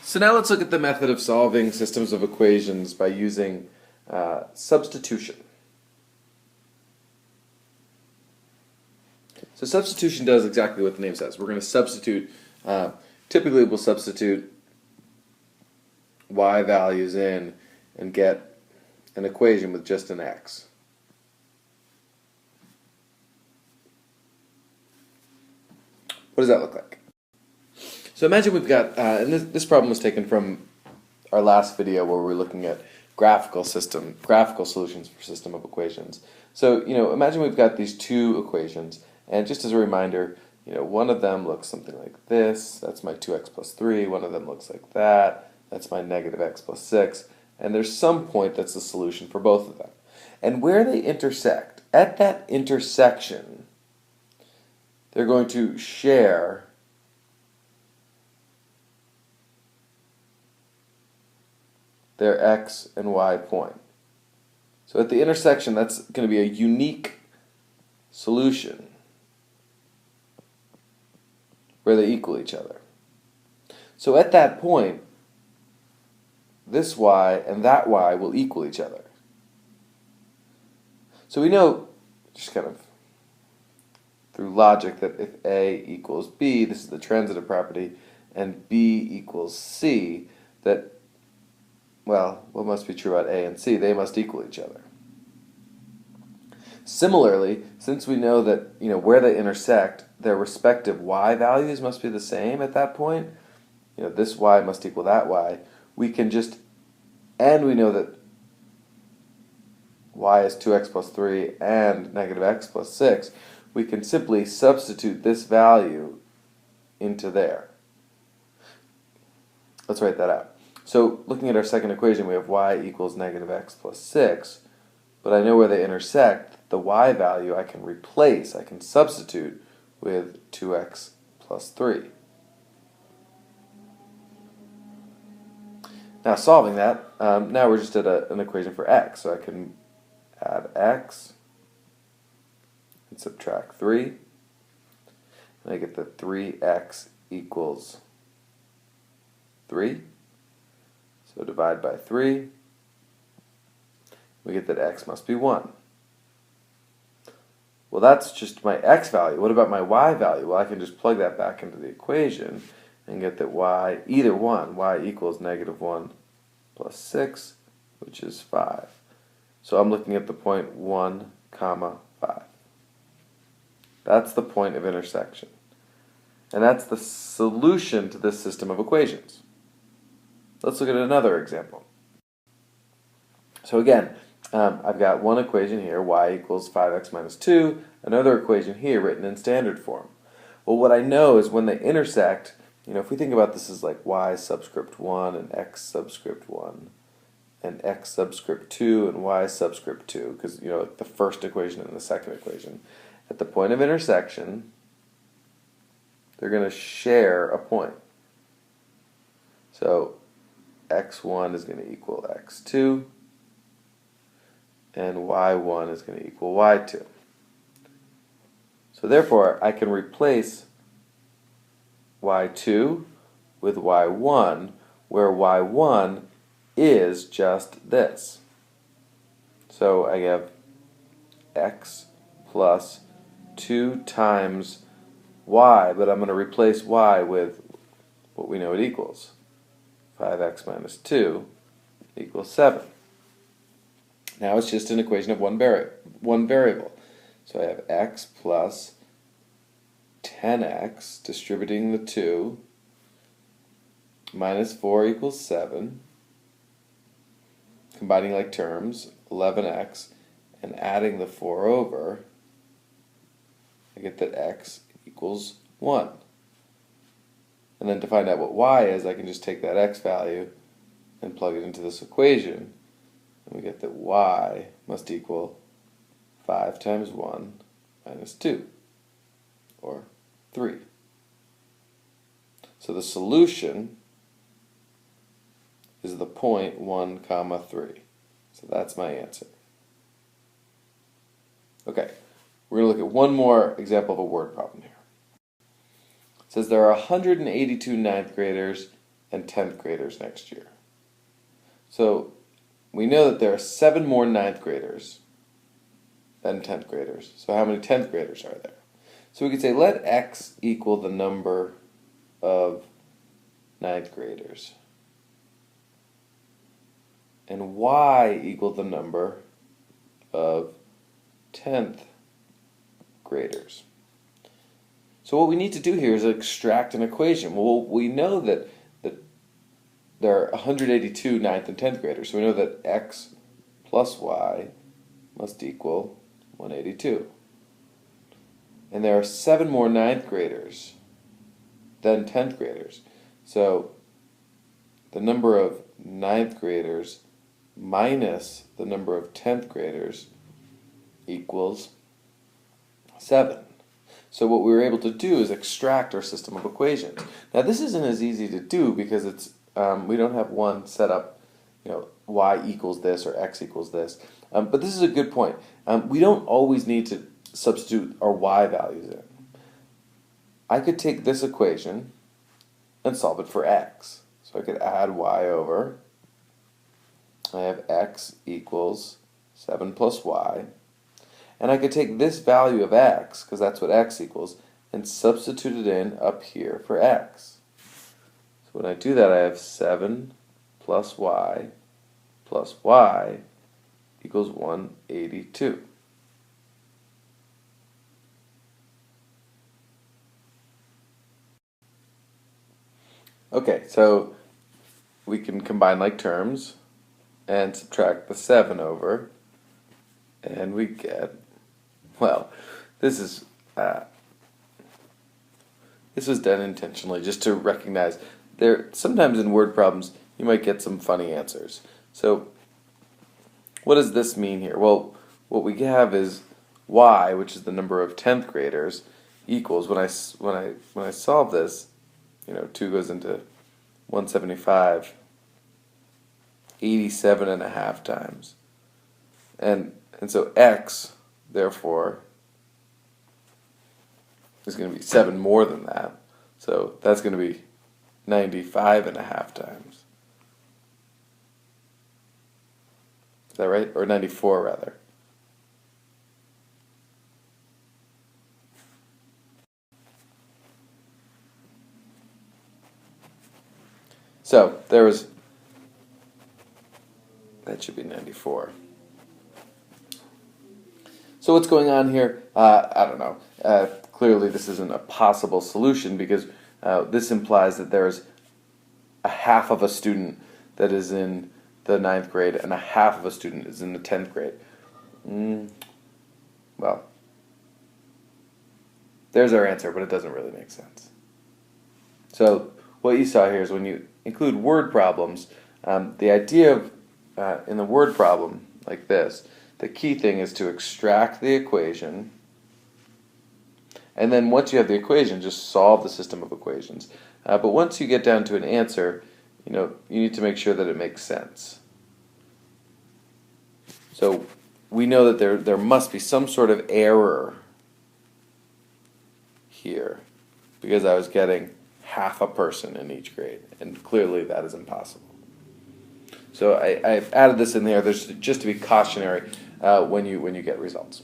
So now let's look at the method of solving systems of equations by using substitution. So substitution does exactly what the name says. We're going to substitute, typically we'll substitute y values in and get an equation with just an x. What does that look like? So imagine we've got, and this problem was taken from our last video where we were looking at graphical solutions for system of equations. So, imagine we've got these two equations, and just as a reminder, one of them looks something like this. That's my 2x plus 3. One of them looks like that. That's my negative x plus 6. And there's some point that's the solution for both of them. And where they intersect, at that intersection, they're going to share their x and y point. So at the intersection, that's going to be a unique solution where they equal each other. So at that point, this y and that y will equal each other. So we know, just kind of through logic, that if A equals B, this is the transitive property, and B equals C, that, well, what must be true about A and C? They must equal each other. Similarly, since we know that where they intersect, their respective y values must be the same at that point, this y must equal that y, we can just, and we know that y is 2x plus 3 and negative x plus 6, we can simply substitute this value into there. Let's write that out. So looking at our second equation, we have y equals negative x plus 6, but I know where they intersect. The y value I can replace, I can substitute with 2x plus 3. Now solving that, now we're just at an equation for x, so I can add x and subtract 3, and I get that 3x equals 3. So divide by 3, we get that x must be 1. Well, that's just my x value. What about my y value? Well, I can just plug that back into the equation and get that y, either one, y equals negative 1 plus 6, which is 5. So I'm looking at the point 1, comma 5. That's the point of intersection. And that's the solution to this system of equations. Let's look at another example. So again, I've got one equation here, y equals 5x minus 2, another equation here written in standard form. Well, what I know is when they intersect, if we think about this as like y subscript 1 and x subscript 1, and x subscript 2 and y subscript 2, because, the first equation and the second equation, at the point of intersection, they're going to share a point. So x1 is going to equal x2, and y1 is going to equal y2. So therefore, I can replace y2 with y1, where y1 is just this. So I have x plus 2 times y, but I'm going to replace y with what we know it equals. 5x minus 2 equals 7. Now it's just an equation of one variable. So I have x plus 10x, distributing the 2, minus 4 equals 7, combining like terms, 11x, and adding the 4 over, I get that x equals 1. And then to find out what y is, I can just take that x value and plug it into this equation, and we get that y must equal 5 times 1 minus 2, or 3. So the solution is the point 1 comma 3. So that's my answer. Okay, we're going to look at one more example of a word problem here. It says there are 182 ninth graders and 10th graders next year. So we know that there are 7 more 9th graders than 10th graders. So how many 10th graders are there? So we could say let x equal the number of 9th graders and y equal the number of 10th graders. So what we need to do here is extract an equation. Well, we know that there are 182 9th and 10th graders, so we know that x plus y must equal 182. And there are 7 more 9th graders than 10th graders. So the number of 9th graders minus the number of 10th graders equals 7. So what we were able to do is extract our system of equations. Now this isn't as easy to do because it's we don't have one set up, y equals this or x equals this. But this is a good point. We don't always need to substitute our y values in. I could take this equation and solve it for x. So I could add y over. I have x equals 7 plus y. And I could take this value of x, because that's what x equals, and substitute it in up here for x. So when I do that, I have 7 plus y equals 182. Okay, so we can combine like terms and subtract the 7 over, and we get, well, this was done intentionally just to recognize sometimes in word problems you might get some funny answers. So what does this mean here? Well, what we have is y, which is the number of 10th graders, equals, when I solve this, 2 goes into 175 87.5 times. And so x, therefore, is going to be 7 more than that. So that's going to be 95.5 times. Is that right? Or 94 rather. So that should be 94. So what's going on here? I don't know. Clearly this isn't a possible solution because this implies that there's a half of a student that is in the 9th grade and a half of a student is in the 10th grade. Well, there's our answer, but it doesn't really make sense. So what you saw here is when you include word problems, the idea of in the word problem like this, the key thing is to extract the equation, and then once you have the equation, just solve the system of equations. But once you get down to an answer, you need to make sure that it makes sense. So we know that there must be some sort of error here because I was getting half a person in each grade, and clearly that is impossible. So I've added this in there just to be cautionary when you get results.